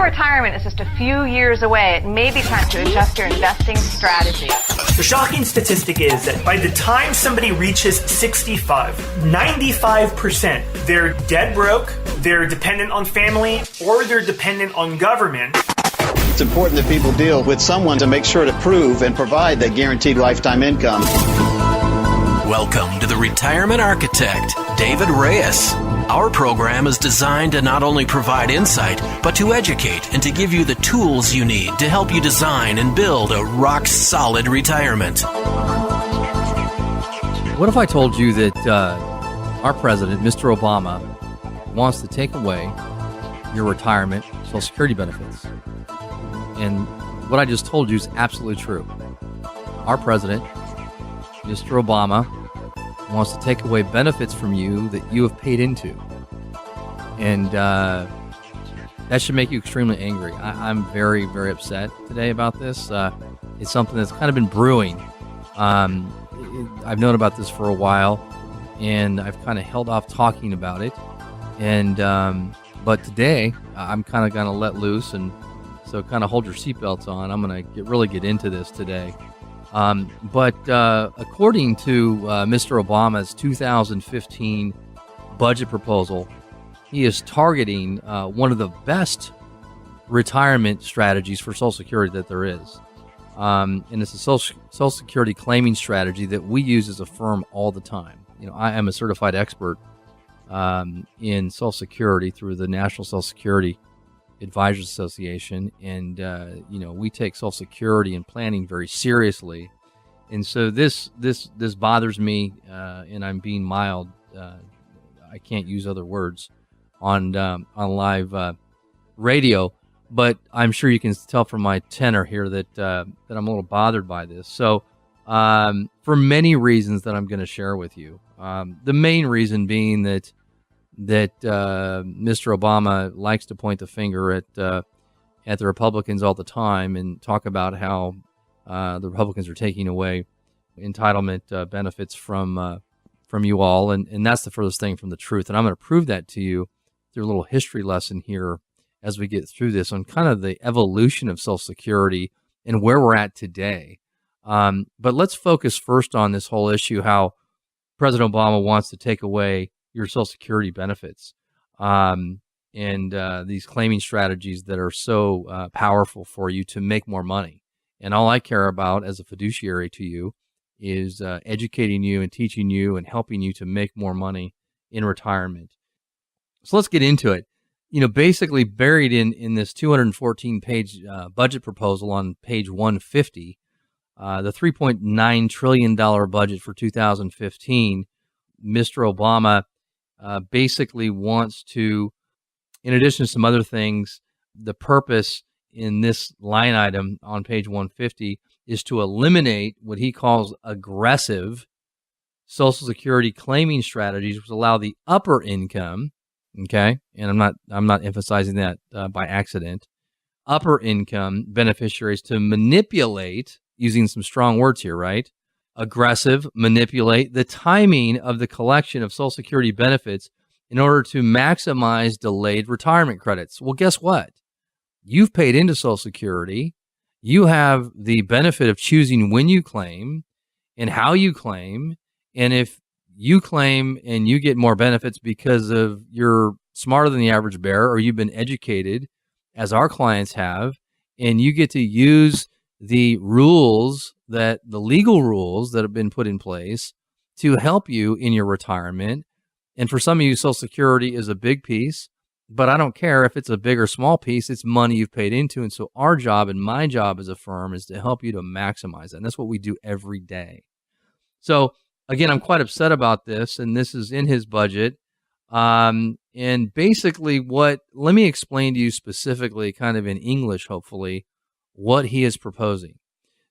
your retirement is just a few years away, it may be time to adjust your investing strategy. The shocking statistic is that by the time somebody reaches 65, 95% they're dead broke, they're dependent on family, or they're dependent on government. It's important that people deal with someone to make sure to prove and provide that guaranteed lifetime income. Welcome to the Retirement Architect, David Reyes. Our program is designed to not only provide insight, but to educate and to give you the tools you need to help you design and build a rock-solid retirement. What if I told you that our president, Mr. Obama, wants to take away your retirement Social Security benefits? And what I just told you is absolutely true. Our president, Mr. Obama, wants to take away benefits from you that you have paid into. And that should make you extremely angry. I'm very, very upset today about this. It's something that's kind of been brewing. I've known about this for a while, and I've kind of held off talking about it. And but today, I'm kind of going to let loose, and so kind of hold your seatbelts on. I'm going to really get into this today. But according to Mr. Obama's 2015 budget proposal, he is targeting one of the best retirement strategies for Social Security that there is. And it's a Social Security claiming strategy that we use as a firm all the time. You know, I am a certified expert in Social Security through the National Social Security Advisors Association, and we take Social Security and planning very seriously, and so this bothers me, and I'm being mild. I can't use other words on live radio, but I'm sure you can tell from my tenor here that I'm a little bothered by this. So for many reasons that I'm going to share with you, the main reason being that Mr. Obama likes to point the finger at the Republicans all the time and talk about how the Republicans are taking away entitlement benefits from you all, and that's the furthest thing from the truth. And I'm going to prove that to you through a little history lesson here as we get through this on kind of the evolution of Social Security and where we're at today. But let's focus first on this whole issue, how President Obama wants to take away your Social Security benefits, and these claiming strategies that are so powerful for you to make more money. And all I care about as a fiduciary to you is educating you and teaching you and helping you to make more money in retirement. So let's get into it. You know, basically buried in this 214-page budget proposal on page 150, the $3.9 trillion budget for 2015, Mr. Obama basically wants to, in addition to some other things, the purpose in this line item on page 150 is to eliminate what he calls aggressive Social Security claiming strategies, which allow the upper income, okay, and I'm not emphasizing that by accident, upper income beneficiaries to manipulate, using some strong words here, right? Aggressive, manipulate the timing of the collection of Social Security benefits in order to maximize delayed retirement credits. Well, guess what? You've paid into Social Security. You have the benefit of choosing when you claim and how you claim. And if you claim and you get more benefits because of you're smarter than the average bear, or you've been educated, as our clients have, and you get to use the rules, the legal rules that have been put in place to help you in your retirement. And for some of you, Social Security is a big piece, but I don't care if it's a big or small piece, it's money you've paid into. And so our job and my job as a firm is to help you to maximize that. And that's what we do every day. So again, I'm quite upset about this, and this is in his budget. And basically let me explain to you specifically, kind of in English, hopefully, what he is proposing.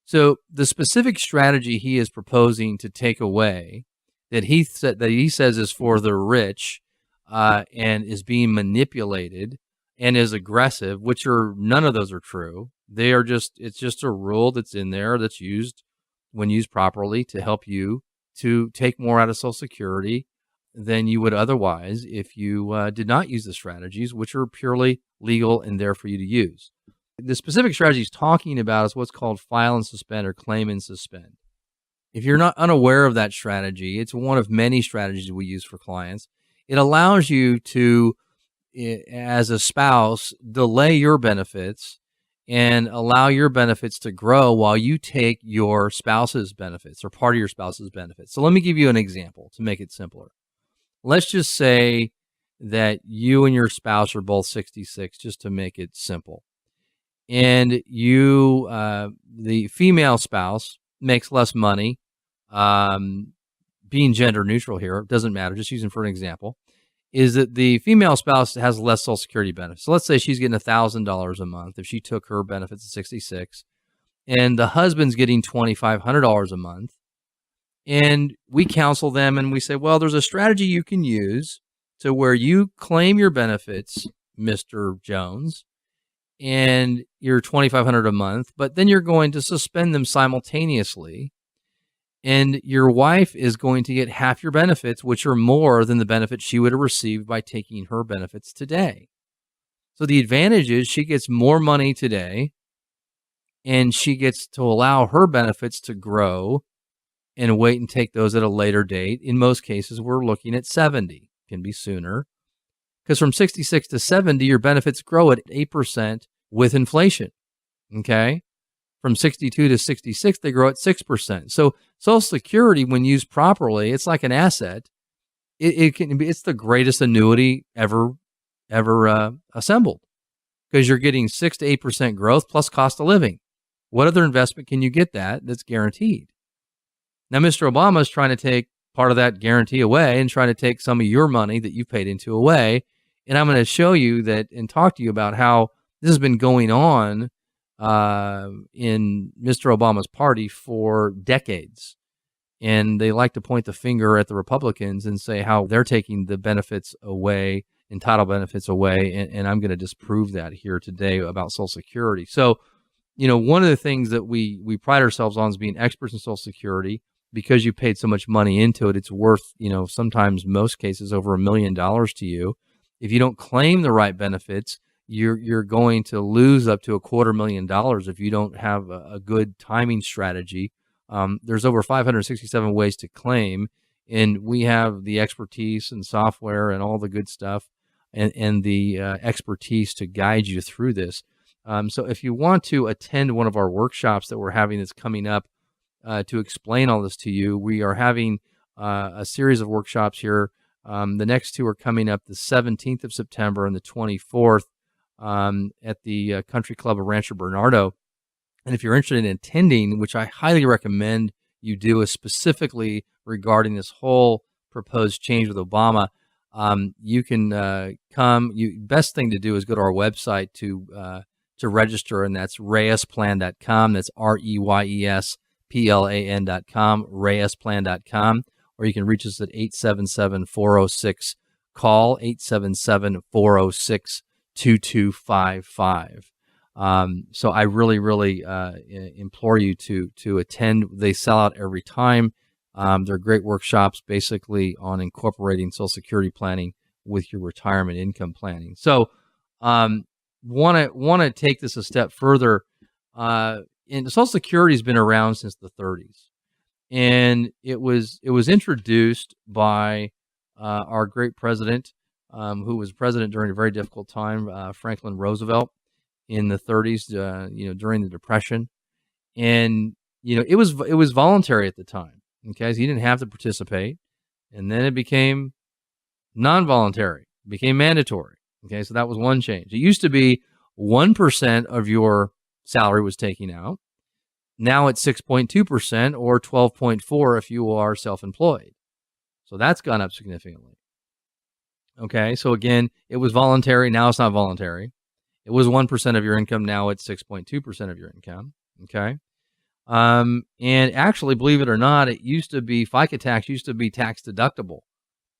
So the specific strategy he is proposing to take away that he says is for the rich and is being manipulated and is aggressive, which are none of those are true. It's just a rule that's in there that's used when used properly to help you to take more out of Social Security than you would otherwise if you did not use the strategies, which are purely legal and there for you to use. The specific strategy he's talking about is what's called file and suspend or claim and suspend. If you're not unaware of that strategy, it's one of many strategies we use for clients. It allows you to, as a spouse, delay your benefits and allow your benefits to grow while you take your spouse's benefits or part of your spouse's benefits. So let me give you an example to make it simpler. Let's just say that you and your spouse are both 66, just to make it simple. And you, the female spouse, makes less money. Being gender neutral here, it doesn't matter, just using for an example, is that the female spouse has less Social Security benefits. So let's say she's getting $1,000 a month if she took her benefits at 66, and the husband's getting $2,500 a month. And we counsel them and we say, well, there's a strategy you can use to where you claim your benefits, Mr. Jones, and you're $2,500 a month, but then you're going to suspend them simultaneously. And your wife is going to get half your benefits, which are more than the benefits she would have received by taking her benefits today. So the advantage is she gets more money today, and she gets to allow her benefits to grow and wait and take those at a later date. In most cases, we're looking at 70. Can be sooner. Because from 66 to 70, your benefits grow at 8% with inflation. Okay? From 62 to 66, they grow at 6%. So Social Security, when used properly, it's like an asset. It's the greatest annuity ever assembled, because you're getting 6 to 8% growth plus cost of living. What other investment can you get that's guaranteed? Now, Mr. Obama is trying to take part of that guarantee away and trying to take some of your money that you've paid into away. And I'm going to show you that and talk to you about how this has been going on in Mr. Obama's party for decades. And they like to point the finger at the Republicans and say how they're taking the benefits away, entitled benefits away. And I'm going to disprove that here today about Social Security. So, one of the things that we pride ourselves on is being experts in Social Security. Because you paid so much money into it, it's worth, sometimes most cases over $1 million to you. If you don't claim the right benefits, you're going to lose up to $250,000 if you don't have a good timing strategy. There's over 567 ways to claim, and we have the expertise and software and all the good stuff and the expertise to guide you through this. So if you want to attend one of our workshops that we're having that's coming up to explain all this to you, we are having a series of workshops here. The next two are coming up the 17th of September and the 24th at the Country Club of Rancho Bernardo. And if you're interested in attending, which I highly recommend you do, is specifically regarding this whole proposed change with Obama, you can come. Best thing to do is go to our website to register, and that's reyesplan.com. That's REYESPLAN.com, reyesplan.com, or you can reach us at 877-406-CALL, 877-406-2255. So I really implore you to attend. They sell out every time. They're great workshops basically on incorporating Social Security planning with your retirement income planning. So want to take this a step further. And Social Security has been around since the 30s, and it was introduced by our great president, who was president during a very difficult time, Franklin Roosevelt, in the 30s, during the Depression, and it was voluntary at the time. Okay, so you didn't have to participate, and then it became non-voluntary, became mandatory. Okay, so that was one change. It used to be 1% of your salary was taken out. Now it's 6.2% or 12.4% if you are self-employed. So that's gone up significantly. Okay, so again, it was voluntary. Now it's not voluntary. It was 1% of your income. Now it's 6.2% of your income. Okay. And actually, believe it or not, it used to be FICA tax used to be tax deductible.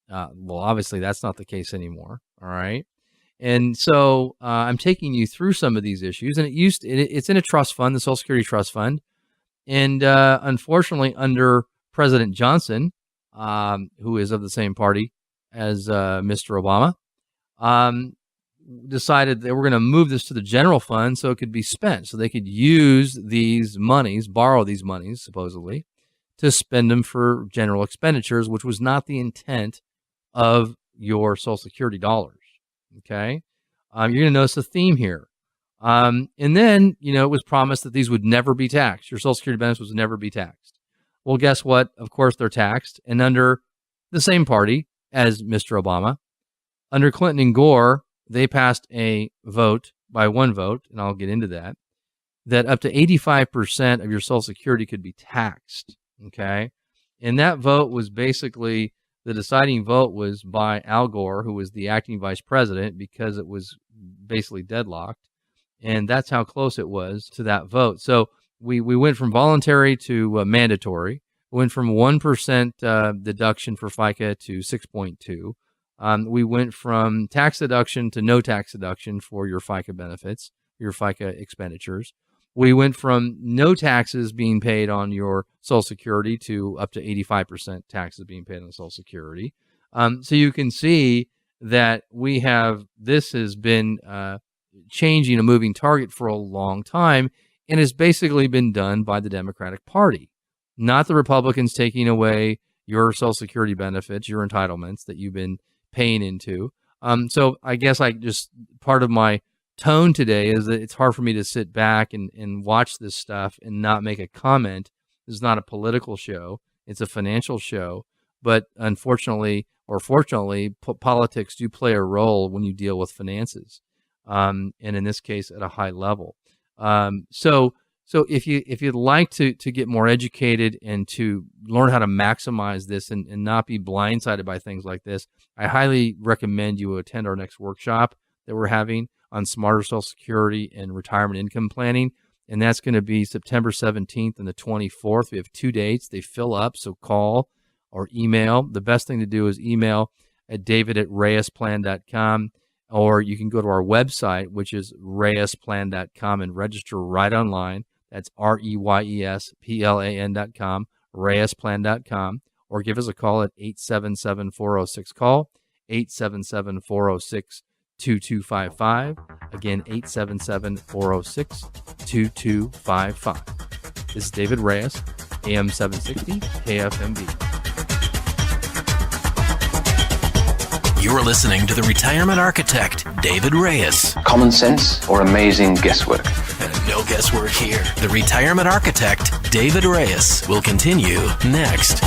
Well, obviously that's not the case anymore. All right. And so I'm taking you through some of these issues, and it's in a trust fund, the Social Security Trust Fund. And unfortunately, under President Johnson, who is of the same party Mr. Obama, decided they were going to move this to the general fund so it could be spent, so they could use these monies, borrow these monies, supposedly, to spend them for general expenditures, which was not the intent of your Social Security dollars. Okay? You're going to notice a theme here. And then, it was promised that these would never be taxed. Your Social Security benefits would never be taxed. Well, guess what? Of course, they're taxed, and under the same party as Mr. Obama. Under Clinton and Gore, they passed a vote by one vote, and I'll get into that up to 85% of your Social Security could be taxed. Okay? And that vote was basically, the deciding vote was by Al Gore, who was the acting vice president, because it was basically deadlocked. And that's how close it was to that vote. So we went from voluntary to mandatory. We went from 1% deduction for FICA to 6.2. We went from tax deduction to no tax deduction for your FICA benefits, your FICA expenditures. We went from no taxes being paid on your Social Security to up to 85% taxes being paid on Social Security. So you can see that this has been changing, a moving target for a long time, and has basically been done by the Democratic Party, not the Republicans taking away your Social Security benefits, your entitlements that you've been paying into. So I guess part of my tone today is that it's hard for me to sit back and watch this stuff and not make a comment. This is not a political show. It's a financial show. But unfortunately, or fortunately, politics do play a role when you deal with finances. And in this case, at a high level. So if you'd like to get more educated and to learn how to maximize this and not be blindsided by things like this, I highly recommend you attend our next workshop that we're having on smarter Social Security and retirement income planning. And that's going to be September 17th and the 24th. We have 2 dates. They fill up, so call or email. The best thing to do is email at david@reyesplan.com, or you can go to our website, which is reyesplan.com, and register right online. That's REYESPLAN.com, reyesplan.com, or give us a call at 877-406-CALL, 877-406-2255. Again, 877-406-2255. This is David Reyes, AM 760, KFMB. You're listening to the Retirement Architect, David Reyes. Common sense or amazing guesswork? No guesswork here. The Retirement Architect, David Reyes, will continue next.